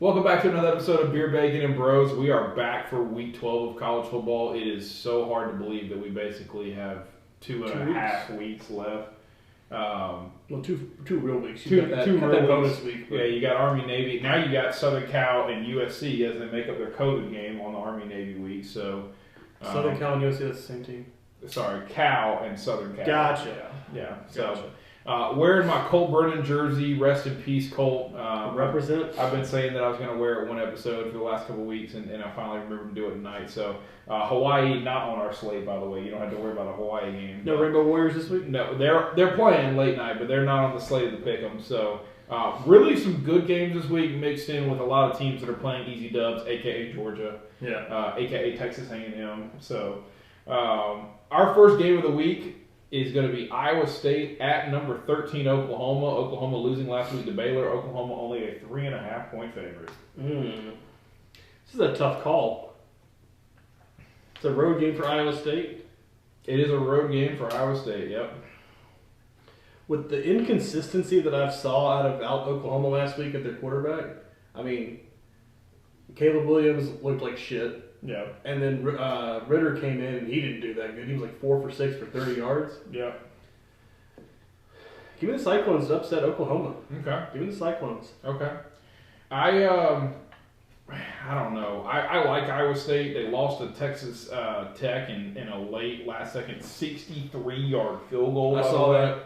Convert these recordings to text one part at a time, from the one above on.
Welcome back to another episode of Beer, Bacon, and Bros. We are back for week 12 of college football. It is so hard to believe that we basically have two and a half weeks left. Well, two real weeks. Two real bonus week. Yeah, you got Army, Navy. Now you got Southern Cal and USC as they make up their COVID game on the Army, Navy week. So Southern Cal and USC, that's the same team. Sorry, Cal and Southern Cal. Gotcha. Yeah. Gotcha. Wearing my Colt Brennan jersey, rest in peace, Colt. Represent. I've been saying that I was going to wear it one episode for the last couple of weeks, and I finally remembered to do it tonight. So Hawaii not on our slate, by the way. You don't have to worry about a Hawaii game. No Rainbow Warriors this week? No, they're playing late night, but they're not on the slate of the pick'em. So really some good games this week mixed in with a lot of teams that are playing easy dubs, a.k.a. Georgia, a.k.a. Texas A&M. So our first game of the week is going to be Iowa State at number 13 Oklahoma. Oklahoma losing last week to Baylor. Oklahoma only a 3.5-point favorite. This is a tough call. It's a road game for Iowa State. It is a road game for Iowa State, yep. With the inconsistency that I saw out of Oklahoma last week at their quarterback, I mean, Caleb Williams looked like shit. Yeah. And then Ritter came in and he didn't do that good. He was like 4 for 6 for 30 yards. Yeah. Give me the Cyclones to upset Oklahoma. Okay. Give me the Cyclones. Okay. I don't know. I like Iowa State. They lost to Texas Tech in a late last second 63-yard field goal. I saw that.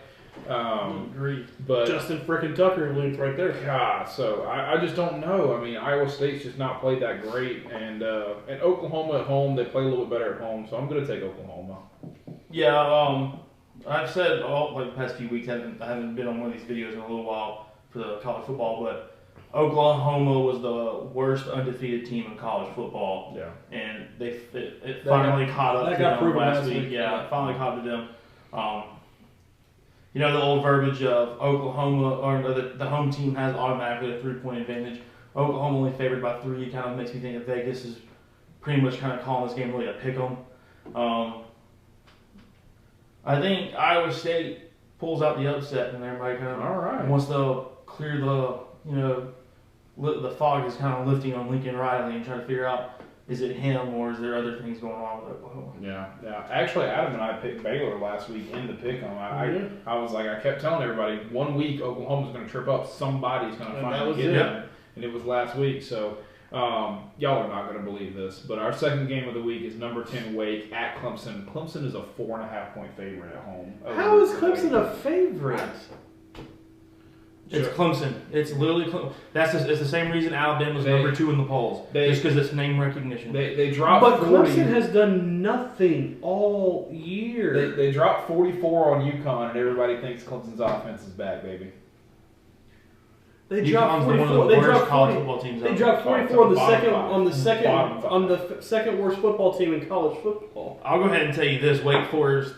Agree. But Justin frickin' Tucker looped right there. God, so I just don't know. I mean, Iowa State's just not played that great, and Oklahoma at home, they play a little bit better at home, so I'm going to take Oklahoma. Yeah, I've said the past few weeks, I haven't been on one of these videos in a little while for the college football, but Oklahoma was the worst undefeated team in college football. Yeah. And it finally caught up to them last week. Yeah, it finally caught up to them. You know, the old verbiage of Oklahoma, or the home team has automatically a 3-point advantage. Oklahoma only favored by 3 kind of makes me think that Vegas is pretty much kind of calling this game really a pick 'em. I think Iowa State pulls out the upset, and everybody kind of wants to clear the fog is kind of lifting on Lincoln Riley and trying to figure out, is it him or is there other things going on with Oklahoma? Yeah. Actually, Adam and I picked Baylor last week in the pick'em. I was like, I kept telling everybody, 1 week Oklahoma's going to trip up. Somebody's going to finally get them. And it was last week. So y'all are not going to believe this. But our second game of the week is number 10 Wake at Clemson. Clemson is a 4.5-point favorite at home. How is Clemson a favorite? It's Clemson. It's literally it's the same reason Alabama's number 2 in the polls. Just because it's name recognition. They dropped. But 40. Clemson has done nothing all year. They dropped 44 on UConn, and everybody thinks Clemson's offense is back, baby. They dropped 44. One of the worst college football teams. They dropped 44 on the second worst football team in college football. I'll go ahead and tell you this: Wake Forest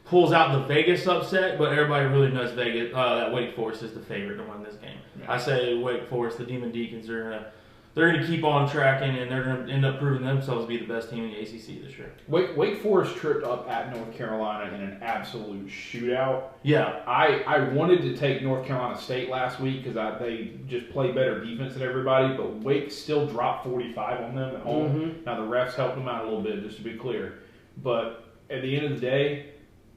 pulls out the Vegas upset, but everybody really knows that Wake Forest is the favorite to win this game. Yeah. I say Wake Forest, the Demon Deacons, they're gonna keep on tracking, and they're gonna end up proving themselves to be the best team in the ACC this year. Wake Forest tripped up at North Carolina in an absolute shootout. Yeah, I wanted to take North Carolina State last week because they just play better defense than everybody, but Wake still dropped 45 on them at home. Mm-hmm. Now the refs helped them out a little bit, just to be clear, but at the end of the day,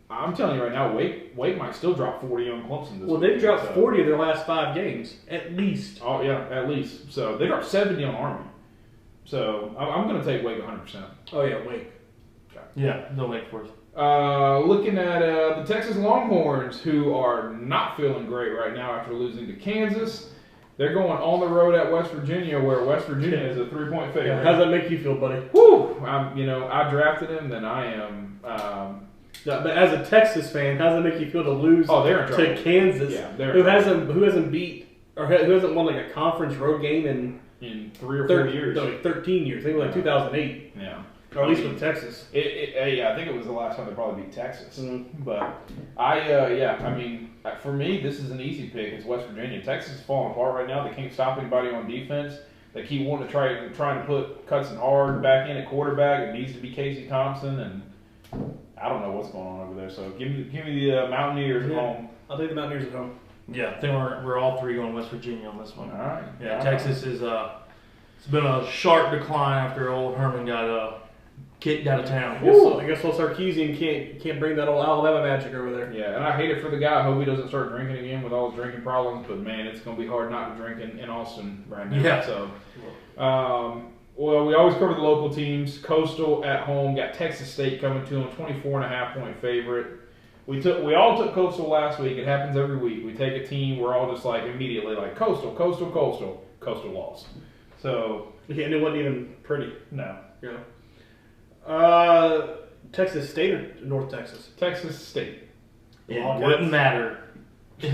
I'm telling you right now, Wake might still drop 40 on Clemson this week. They've dropped 40 of their last 5 games, at least. Oh, yeah, at least. So, they dropped 70 on Army. So, I'm going to take Wake 100%. Oh, yeah, Wake. Okay. Yeah, no Wake Forest. Looking at the Texas Longhorns, who are not feeling great right now after losing to Kansas. They're going on the road at West Virginia, where West Virginia is a 3-point favorite. Yeah, how does that make you feel, buddy? Woo! I drafted him, then I am... but as a Texas fan, how does it make you feel to lose to Kansas, who hasn't beat or who hasn't won like a conference road game in 3 or 4 years? No, 13 years. I think like 2008. Yeah, or at least with Texas. Yeah, I think it was the last time they probably beat Texas. Mm-hmm. But for me, this is an easy pick. It's West Virginia. Texas is falling apart right now. They can't stop anybody on defense. They keep wanting to trying to put Cutson Hard back in at quarterback. It needs to be Casey Thompson and. I don't know what's going on over there, so give me the Mountaineers at home. I'll take the Mountaineers at home. Yeah, I think we're all three going West Virginia on this one. All right. Yeah, Texas is it's been a sharp decline after old Herman got kicked out of town. I guess old Sarkisian can't bring that old Alabama magic over there. Yeah, and I hate it for the guy. I hope he doesn't start drinking again with all his drinking problems. But man, it's going to be hard not to drink in Austin right now. Yeah. So, well, we always cover the local teams. Coastal at home got Texas State coming to them, 24.5-point favorite. We all took Coastal last week. It happens every week. We take a team. We're all just like immediately like Coastal. Coastal lost. So yeah, and it wasn't even pretty. No. Yeah. Texas State or North Texas? Texas State. It wouldn't matter. Well,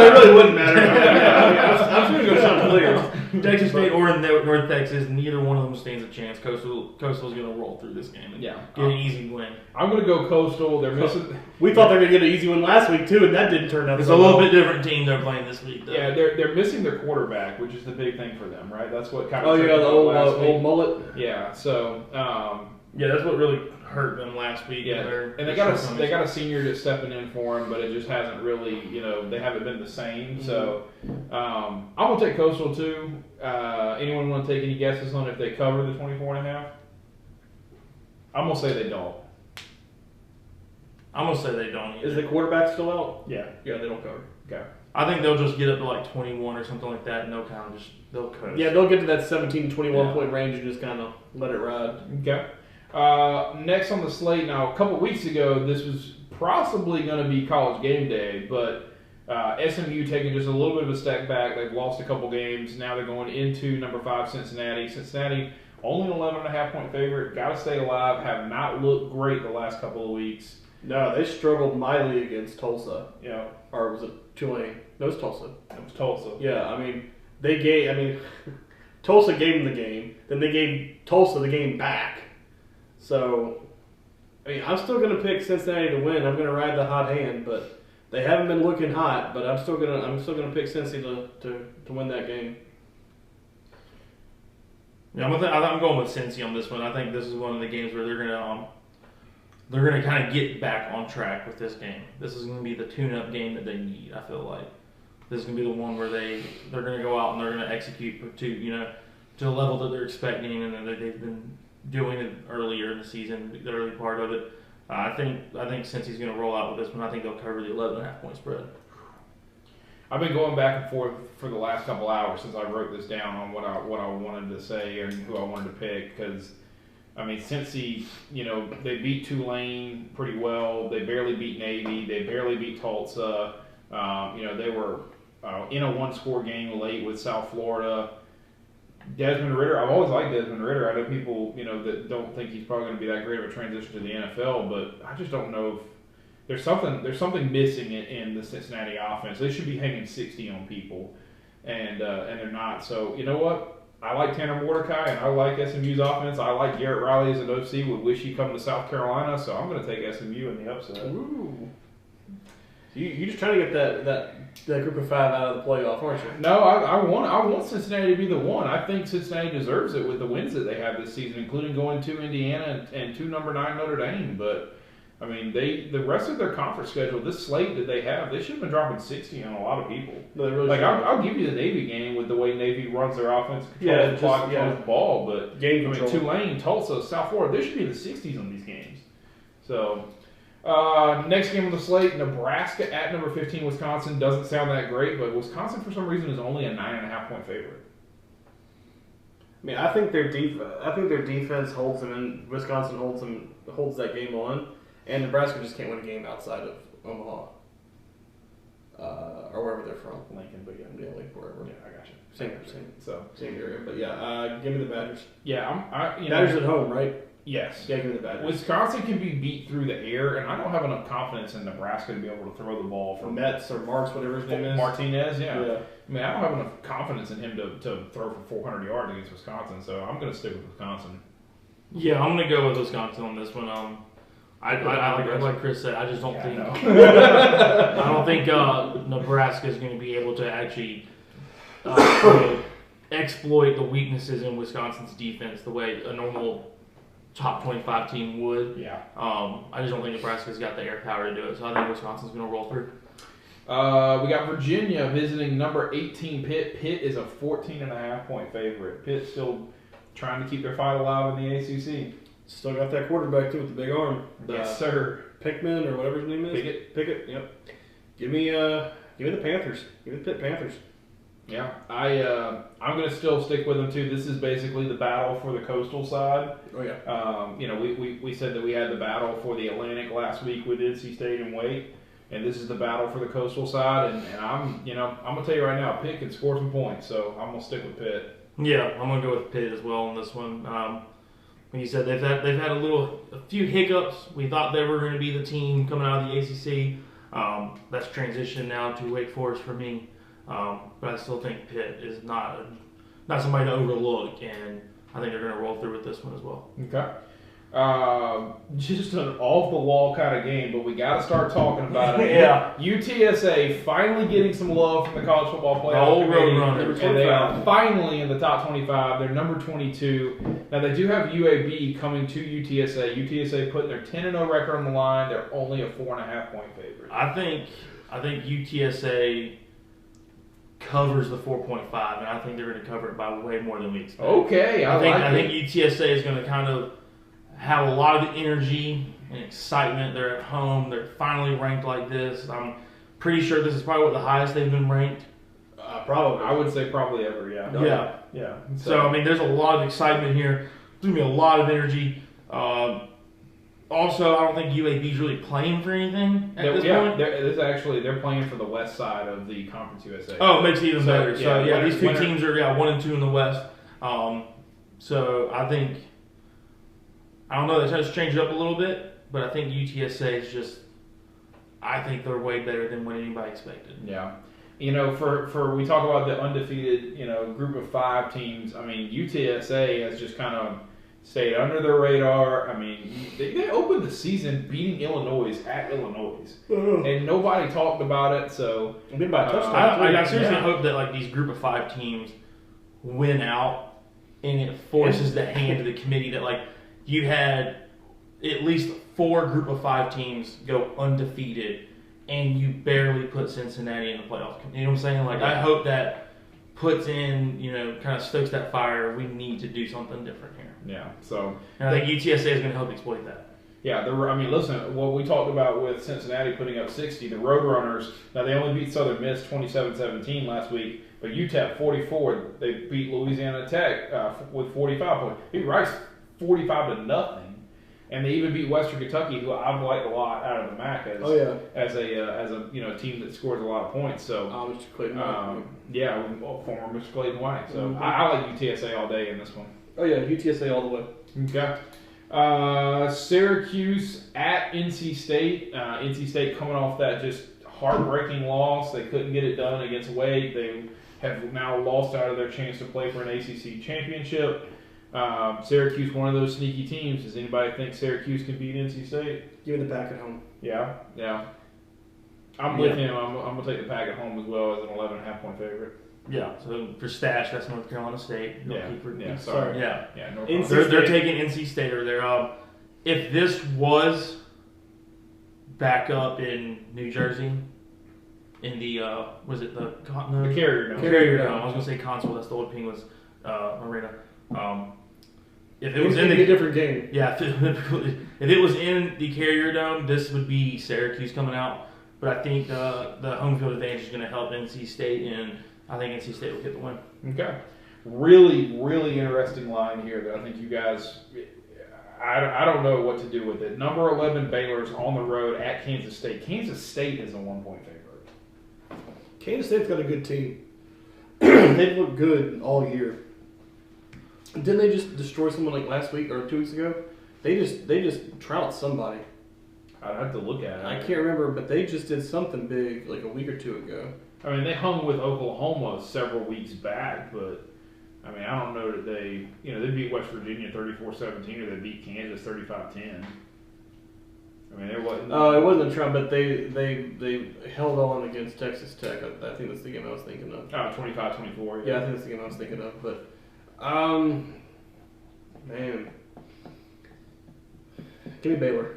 it really wouldn't matter. I'm just going to go sound clear. Texas State or North Texas, neither one of them stands a chance. Coastal's going to roll through this game and get an easy win. I'm going to go Coastal. They're missing. We thought they were going to get an easy win last week too, and that didn't turn out. It's a little bit different team they're playing this week, though. Yeah, they're missing their quarterback, which is the big thing for them, right? That's what kind of. Oh yeah, the old mullet. Yeah. So. Yeah, that's what really hurt them last week. Yeah, and they got a senior that's stepping in for him, but it just hasn't really, they haven't been the same. Mm-hmm. So I'm gonna take Coastal too. Anyone want to take any guesses on if they cover the 24.5? I'm gonna say they don't. I'm gonna say they don't either. Is the quarterback still out? Yeah, they don't cover. Okay. I think they'll just get up to like 21 or something like that, and they'll coast. Yeah, they'll get to that 17 to 21 point range and just kind of let it ride. Okay. Next on the slate, now a couple weeks ago, this was possibly going to be College Game Day, but SMU taking just a little bit of a step back. They've lost a couple games. Now they're going into number 5 Cincinnati. Cincinnati only an 11.5-point favorite. Got to stay alive. Have not looked great the last couple of weeks. No, they struggled mightily against Tulsa. Yeah. Or was it Tulane? No, it was Tulsa. It was Tulsa. Yeah, Tulsa gave them the game. Then they gave Tulsa the game back. So, I'm still going to pick Cincinnati to win. I'm going to ride the hot hand, but they haven't been looking hot. But I'm still going to pick Cincy to win that game. Yeah, I'm going with Cincy on this one. I think this is one of the games where they're going to kind of get back on track with this game. This is going to be the tune-up game that they need. I feel like this is going to be the one where they're going to go out and they're going to execute to the level that they're expecting and that they've been doing it earlier in the season, the early part of it. I think Cincy's going to roll out with this one. I think they'll cover the 11.5-point spread. I've been going back and forth for the last couple hours since I wrote this down on what I wanted to say and who I wanted to pick because, Cincy, they beat Tulane pretty well. They barely beat Navy. They barely beat Tulsa. They were in a one-score game late with South Florida. Desmond Ridder, I've always liked Desmond Ridder. I know people, that don't think he's probably going to be that great of a transition to the NFL, but I just don't know if there's something missing in the Cincinnati offense. They should be hanging 60 on people, and they're not. So you know what? I like Tanner Mordecai, and I like SMU's offense. I like Garrett Riley as an OC. Would wish he'd come to South Carolina, so I'm going to take SMU in the upset. Ooh. You just trying to get that group of 5 out of the playoff, aren't you? No, I want Cincinnati to be the one. I think Cincinnati deserves it with the wins that they have this season, including going to Indiana and to number 9 Notre Dame. But the rest of their conference schedule, this slate that they have, they should have been dropping 60 on a lot of people. No, they really I'll give you the Navy game with the way Navy runs their offense, controls the clock, controls the ball. But Tulane, Tulsa, South Florida, they should be in the 60s on these games. So. Next game on the slate, Nebraska at number 15 Wisconsin. Doesn't sound that great, but Wisconsin for some reason is only a 9.5-point favorite. I think their defense holds them, and Wisconsin holds that game on, and Nebraska just can't win a game outside of Omaha or wherever they're from. Lincoln, but yeah, like wherever. Yeah, I got you. Same area, but yeah, give me the Badgers. Yeah, Badgers at home, right? Yes. Yeah, give me the Badgers. Wisconsin can be beat through the air, and I don't have enough confidence in Nebraska to be able to throw the ball for Metz or Marks, whatever his name is. Martinez, yeah. I don't have enough confidence in him to throw for 400 yards against Wisconsin, so I'm going to stick with Wisconsin. Yeah, I'm going to go with Wisconsin on this one. Like Chris said, I just don't think I don't think Nebraska is going to be able to actually exploit the weaknesses in Wisconsin's defense the way a normal top 25 team would. Yeah. I just don't think Nebraska's got the air power to do it, so I think Wisconsin's going to roll through. We got Virginia visiting number 18 Pitt. Pitt is a 14.5-point favorite. Pitt still trying to keep their fight alive in the ACC. Still got that quarterback too with the big arm. Yes, sir. Pickman or whatever his name is. Pickett. Yep. Give me the Panthers. Give me the Pitt Panthers. Yeah, I'm going to still stick with them too. This is basically the battle for the coastal side. Oh yeah. We said that we had the battle for the Atlantic last week with NC State and Wake, and this is the battle for the coastal side. And I'm going to tell you right now, Pitt can score some points, so I'm going to stick with Pitt. Yeah, I'm going to go with Pitt as well on this one. Like you said, they've had a few hiccups. We thought they were going to be the team coming out of the ACC. That's transitioned now to Wake Forest for me. But I still think Pitt is not somebody to overlook, and I think they're going to roll through with this one as well. Okay. Just an off-the-wall kind of game, but we got to start talking about it. Yeah. UTSA finally getting some love from the College Football Playoff Old Committee, Roadrunners. and they are finally in the top 25. They're number 22. Now, they do have UAB coming to UTSA. UTSA putting their 10-0 record on the line. They're only a 4.5-point favorite. I think UTSA covers the 4.5, and I think they're going to cover it by way more than we expect. Okay, I think UTSA is going to kind of have a lot of energy and excitement. They're at home. They're finally ranked like this. I'm pretty sure this is probably what the highest they've been ranked. Probably. I would say probably ever, yeah. Yeah. So, I mean, there's a lot of excitement here. There's going to be a lot of energy. Also, I don't think UAB is really playing for anything at this point. They're playing for the west side of the Conference USA. Oh, it makes it even better. So, these two teams are 1 and 2 in the West. So, I think, I don't know, they try to change it up a little bit, but I think UTSA is just, I think they're way better than what anybody expected. Yeah. For we talk about the undefeated, group of 5 teams. I mean, UTSA has just kind of stayed under their radar. I mean, they opened the season beating Illinois at Illinois, and nobody talked about it. So by a touchdown. I seriously hope that these group of 5 teams win out, and it forces the hand of the committee that you had at least 4 group of 5 teams go undefeated, and you barely put Cincinnati in the playoff. You know what I'm saying? I hope that puts in, kind of stokes that fire. We need to do something different here. Yeah. So, and I think UTSA is going to help exploit that. Yeah. Listen, what we talked about with Cincinnati putting up 60, the Roadrunners. Now they only beat Southern Miss 27-17 last week, but UTEP 44. They beat Louisiana Tech with 45 points. Beat Rice 45-0. And they even beat Western Kentucky, who I've liked a lot out of the MAC as a team that scores a lot of points. So Mr. Clayton White. Former Mr. Clayton White. So I like UTSA all day in this one. Oh yeah, UTSA all the way. Okay. Syracuse at NC State. NC State coming off that just heartbreaking loss. They couldn't get it done against Wake. They have now lost out of their chance to play for an ACC championship. Syracuse, one of those sneaky teams. Does anybody think Syracuse can beat NC State? Give me the Pack at home. Yeah. I'm with him. I'm going to take the Pack at home as well as an 11.5-point favorite. Yeah. So for Stash, that's North Carolina State. Sorry. Yeah. North they're taking NC State over there. If this was back up in New Jersey, in the the Carrier Dome? Carrier Dome. I was going to say Console. That's the old Penguins arena. If it was in a different game. Yeah, if it was in the Carrier Dome, this would be Syracuse coming out. But I think the home field advantage is going to help NC State, and I think NC State will get the win. Okay. Really, really interesting line here that I think you guys, I don't know what to do with it. Number 11 Baylor's on the road at Kansas State. Kansas State is a 1-point favorite. Kansas State's got a good team. They've looked good all year. Didn't they just destroy someone last week or 2 weeks ago? They just trounced somebody. I'd have to look at it. I can't remember, but they just did something big a week or 2 ago. I mean, they hung with Oklahoma several weeks back, but I mean, I don't know that they beat West Virginia 34-17 or they beat Kansas 35-10. I mean, it wasn't. It wasn't a Trump, but they held on against Texas Tech. I think that's the game I was thinking of. 25-24. Yeah, I think that's the game I was thinking of. But, man, give me Baylor.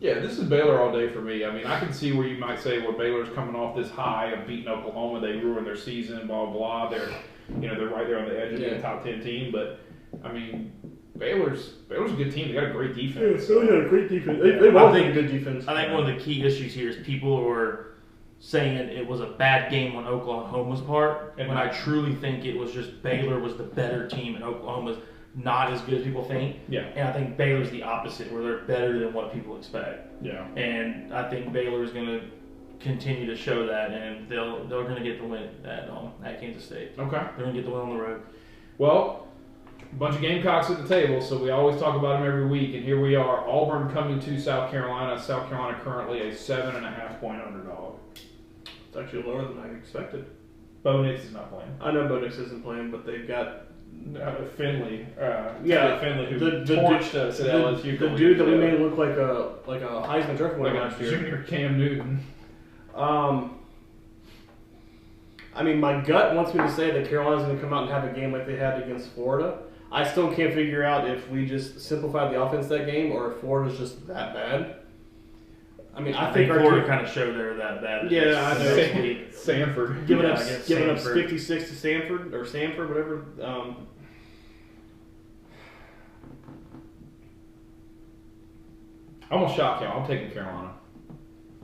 Yeah, this is Baylor all day for me. I mean, I can see where you might say, well, Baylor's coming off this high of beating Oklahoma. They ruined their season, blah, blah. They're right there on the edge of being a top 10 team. But, I mean, Baylor's a good team. They got a great defense. Yeah, they got a great defense. They've always had a good defense. I think one of the key issues here is people were saying it was a bad game on Oklahoma's part, when I truly think it was just Baylor was the better team and Oklahoma's not as good as people think. Yeah. And I think Baylor's the opposite, where they're better than what people expect. Yeah. And I think Baylor's going to continue to show that, and they're going to get the win at Kansas State. Okay. They're going to get the win on the road. Well, a bunch of Gamecocks at the table, so we always talk about them every week, and here we are. Auburn coming to South Carolina. South Carolina currently a 7.5-point underdog. It's actually lower than I expected. Bo Nix is not playing. I know Bo Nix isn't playing, but they've got Finley. Finley, who torched us at LSU. The dude that we made look like a Heisman Trophy winner last year. Junior Cam Newton. I mean, my gut wants me to say that Carolina's going to come out and have a game like they had against Florida. I still can't figure out if we just simplified the offense that game or if Florida's just that bad. I mean, I think Florida kind of showed they were that bad. Yeah, I know. Sanford. Giving up 56 to Sanford, whatever. I'm gonna shock y'all. I'm taking Carolina.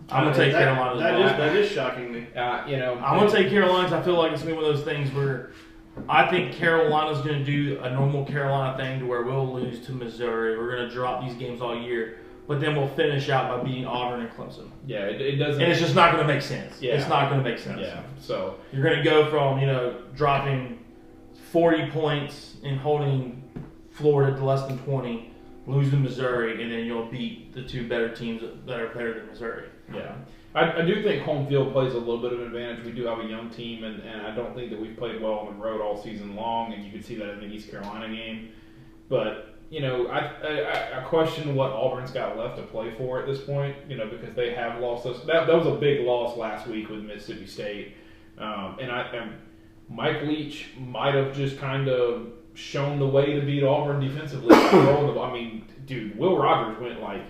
I'm gonna take Carolina as well. That is shocking me. I'm gonna take Carolina because I feel like it's gonna be one of those things where I think Carolina's gonna do a normal Carolina thing to where we'll lose to Missouri. We're gonna drop these games all year. But then we'll finish out by beating Auburn and Clemson. Yeah, it doesn't. And it's just not going to make sense. Yeah. It's not going to make sense. Yeah. So you're going to go from dropping 40 points and holding Florida to less than 20, lose to Missouri, and then you'll beat the two better teams that are better than Missouri. Yeah. I do think home field plays a little bit of an advantage. We do have a young team, and I don't think that we've played well on the road all season long, and you can see that in the East Carolina game. But I question what Auburn's got left to play for at this point, because they have lost us. That was a big loss last week with Mississippi State. And Mike Leach might have just kind of shown the way to beat Auburn defensively. I mean, dude, Will Rogers went like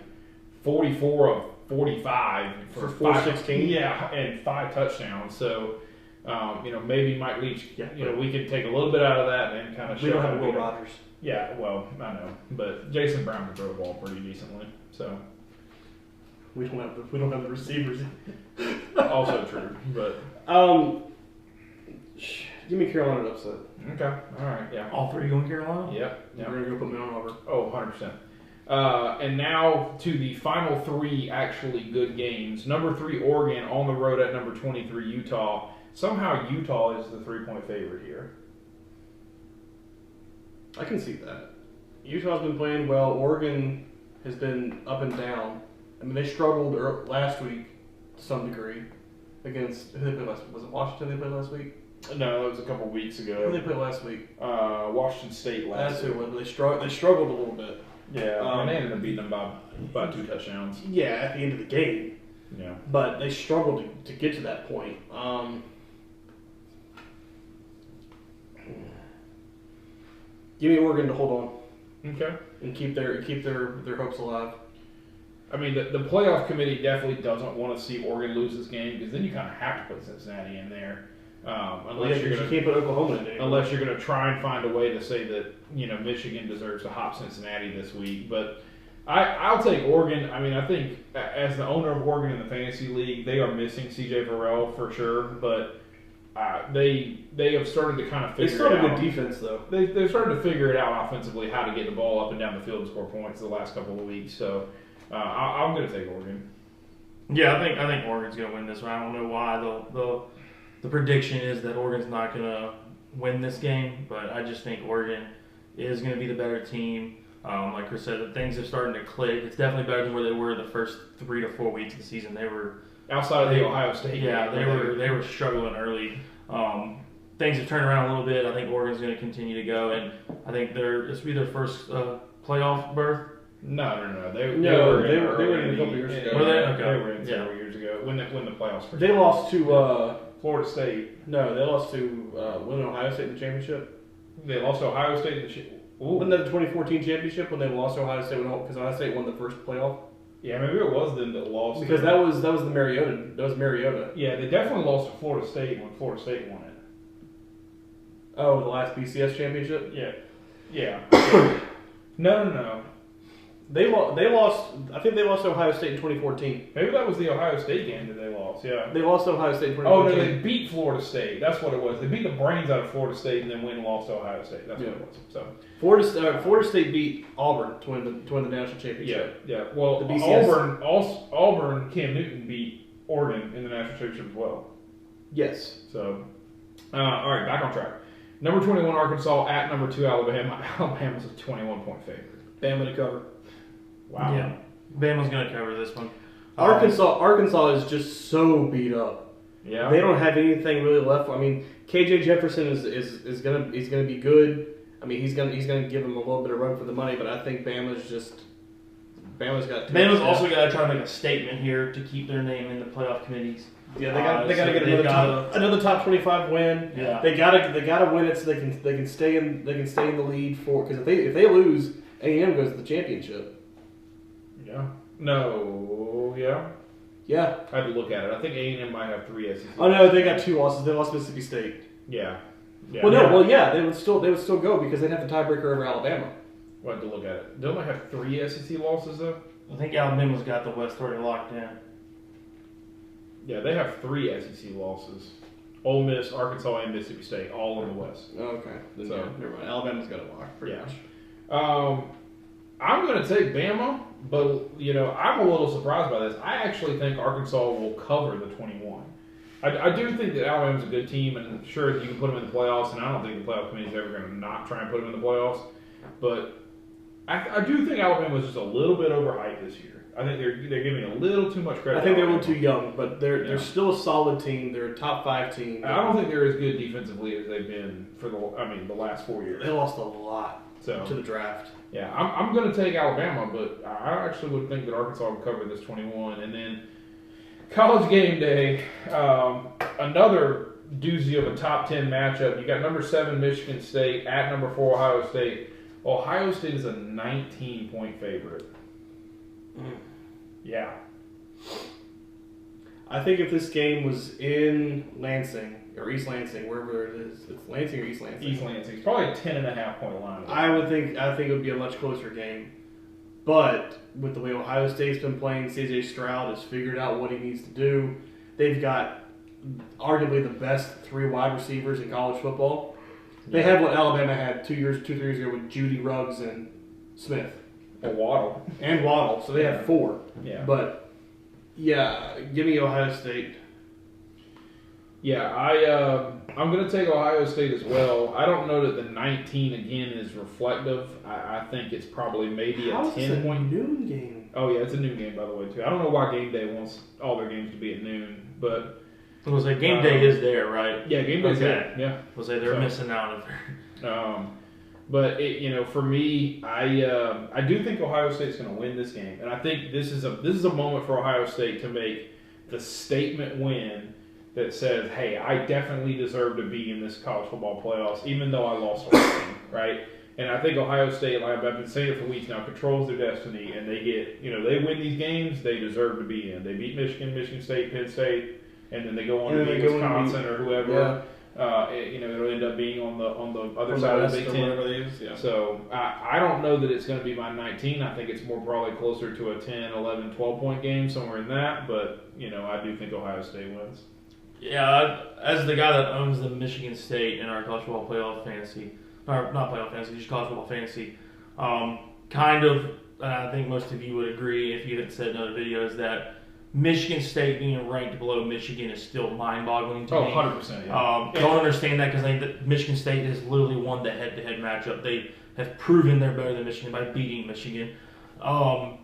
44 of 45 for 416. Yeah, and 5 touchdowns. So, maybe Mike Leach, we could take a little bit out of that and kind of show. We don't have Will Rogers. Yeah, well, I know, but Jason Brown can throw the ball pretty decently. So we don't have the receivers. Also true, but give me Carolina to upset. Okay, all right, yeah. All three going Carolina? Yep. We're gonna go put me on Auburn. Oh, 100%. And now to the final 3 actually good games. Number 3 Oregon on the road at number 23 Utah. Somehow Utah is the 3-point favorite here. I can see that. Utah's been playing well. Oregon has been up and down. I mean, they struggled last week to some degree against who they played last week. Was it Washington they played last week? No, that was a couple weeks ago. Who they played last week? Washington State last week. That's who it was. They struggled a little bit. Yeah, and they ended up beating them by 2 touchdowns. Yeah, at the end of the game. Yeah. But they struggled to get to that point. Give me Oregon to hold on. Okay. And keep their hopes alive. I mean, the playoff committee definitely doesn't want to see Oregon lose this game because then you kind of have to put Cincinnati in there. Unless you can't put Oklahoma in there. Unless you're going to try and find a way to say that Michigan deserves to hop Cincinnati this week, but I'll take Oregon. I mean, I think as the owner of Oregon in the fantasy league, they are missing C.J. Farrell for sure, but they have started to kind of figure it out. They started good defense though. They've started to figure it out offensively how to get the ball up and down the field and score points the last couple of weeks. So I'm going to take Oregon. Yeah, I think Oregon's going to win this one. I don't know why the prediction is that Oregon's not going to win this game, but I just think Oregon is going to be the better team. Like Chris said, the things are starting to click. It's definitely better than where they were the first 3 to 4 weeks of the season. They were outside of the Ohio State. Yeah, they were struggling early. Things have turned around a little bit. I think Oregon's going to continue to go, and I think this will be their first playoff berth. No. They were in a couple years ago. Were they? Okay. They were in several years ago when the playoffs first. They lost to Florida State. No, they lost to Ohio State in the championship. They lost to Ohio State in the Wasn't that the 2014 championship when they lost to Ohio State because Ohio State won the first playoff? Yeah, maybe it was them that lost. Because that was the Mariota. That was Mariota. Yeah, they definitely lost to Florida State when Florida State won it. Oh, the last BCS championship? Yeah. No. They lost. I think they lost to Ohio State in 2014. Maybe that was the Ohio State game that they lost. Yeah. They lost to Ohio State in 2014. Oh no, they beat Florida State. That's what it was. They beat the brains out of Florida State and then went and lost to Ohio State. That's what it was. So Florida State beat Auburn to win the national championship. Yeah. Well, the BCS. Auburn, Cam Newton beat Oregon in the national championship as well. Yes. So, all right, back on track. Number 21 Arkansas at number 2 Alabama. Alabama's a 21-point favorite. Bama to cover. Wow. Yeah. Bama's going to cover this one. Arkansas is just so beat up. Yeah. They don't have anything really left. I mean, KJ Jefferson is gonna be good. I mean, he's gonna give him a little bit of run for the money, but I think Bama's also got to try to make a statement here to keep their name in the playoff committees. Yeah, they got to get another top 25 win. Yeah. They got to win it so they can stay in the lead for, because if they lose, A&M goes to the championship. Yeah. No. Yeah. Yeah. I had to look at it. I think A&M might have 3 SEC. Oh no, they got 2 losses. They lost Mississippi State. Yeah. They would still go because they'd have the tiebreaker over Alabama. I had to look at it. Don't they have 3 SEC losses though? I think Alabama's got the West already locked in. Yeah, they have 3 SEC losses. Ole Miss, Arkansas, and Mississippi State, all in the West. Okay. Never mind. Alabama's got it locked pretty much. I'm going to take Bama, but, I'm a little surprised by this. I actually think Arkansas will cover the 21. I do think that Alabama's a good team, and sure, you can put them in the playoffs, and I don't think the playoff committee is ever going to not try and put them in the playoffs. But I do think Alabama was just a little bit overhyped this year. I think they're giving a little too much credit. I think they're a little too young, but they're still a solid team. They're a top 5 team. I don't think they're as good defensively as they've been for the last 4 years. They lost a lot to the draft. Yeah, I'm going to take Alabama, but I actually would think that Arkansas would cover this 21. And then College Game Day, another doozy of a top 10 matchup. You got number 7 Michigan State at number 4 Ohio State. Ohio State is a 19-point favorite. Yeah. I think if this game was in Lansing or East Lansing, wherever it is, it's Lansing or East Lansing. East Lansing. It's probably a 10.5-point line. I think it would be a much closer game. But with the way Ohio State's been playing, C.J. Stroud has figured out what he needs to do. They've got arguably the best 3 wide receivers in college football. They have what Alabama had 3 years ago with Judy, Ruggs, and Smith. Or Waddle. And Waddle. So they have 4. Yeah. But, give me Ohio State. Yeah, I'm going to take Ohio State as well. I don't know that the 19 again is reflective. I think it's probably maybe a 10-point noon game. Oh yeah, it's a noon game by the way too. I don't know why Game Day wants all their games to be at noon, but I was like Game Day is there, right? Yeah, Game Day's there. Yeah, I was like they're missing out on but for me, I do think Ohio State's going to win this game, and I think this is a moment for Ohio State to make the statement win that says, hey, I definitely deserve to be in this college football playoffs, even though I lost a game, right? And I think Ohio State, like I've been saying it for weeks now, controls their destiny, and they get, they win these games, they deserve to be in. They beat Michigan, Michigan State, Penn State, and then they go on to beat Wisconsin or whoever. Yeah. It'll end up being on the other side of the Big Ten. Yeah. So I don't know that it's going to be my 19. I think it's more probably closer to a 10, 11, 12-point game, somewhere in that. But, I do think Ohio State wins. Yeah, as the guy that owns the Michigan State in our college football playoff fantasy, or not playoff fantasy, just college football fantasy, I think most of you would agree if you had said in other videos that Michigan State being ranked below Michigan is still mind-boggling to me. 100%. Yeah. Don't understand that because I think that Michigan State has literally won the head-to-head matchup. They have proven they're better than Michigan by beating Michigan. And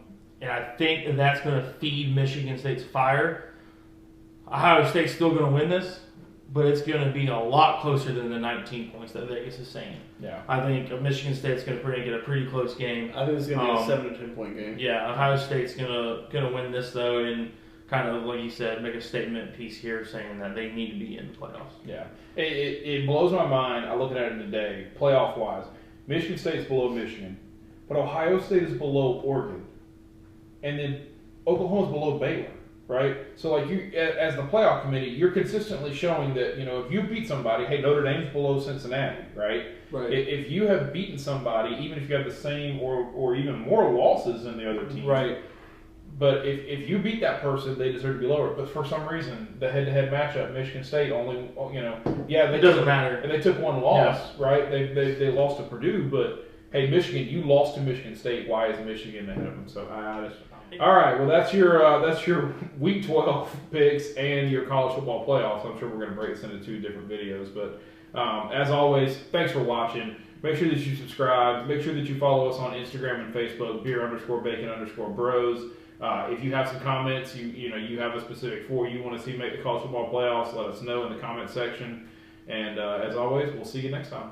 I think that's going to feed Michigan State's fire. Ohio State's still going to win this, but it's going to be a lot closer than the 19 points that Vegas is saying. Yeah. I think Michigan State's going to get a pretty close game. I think it's going to be a 7 to 10-point game. Yeah, Ohio State's going to win this, though, and kind of, like you said, make a statement piece here saying that they need to be in the playoffs. Yeah. It blows my mind. I look at it today, playoff-wise. Michigan State's below Michigan, but Ohio State is below Oregon. And then Oklahoma's below Baylor, right? So like you, as the playoff committee, you're consistently showing that if you beat somebody, hey, Notre Dame's below Cincinnati, right? Right. If you have beaten somebody, even if you have the same or even more losses than the other team, right? But if you beat that person, they deserve to be lower. But for some reason, the head-to-head matchup, Michigan State only, it doesn't matter. And they took one loss, right? They lost to Purdue, but hey, Michigan, you lost to Michigan State. Why is Michigan ahead of them? So all right. Well, that's your Week 12 picks and your college football playoffs. I'm sure we're going to break this into 2 different videos. But as always, thanks for watching. Make sure that you subscribe. Make sure that you follow us on Instagram and Facebook, beer_bacon_bros. If you have some comments, you have a specific 4 you want to see make the college football playoffs, let us know in the comment section. And as always, we'll see you next time.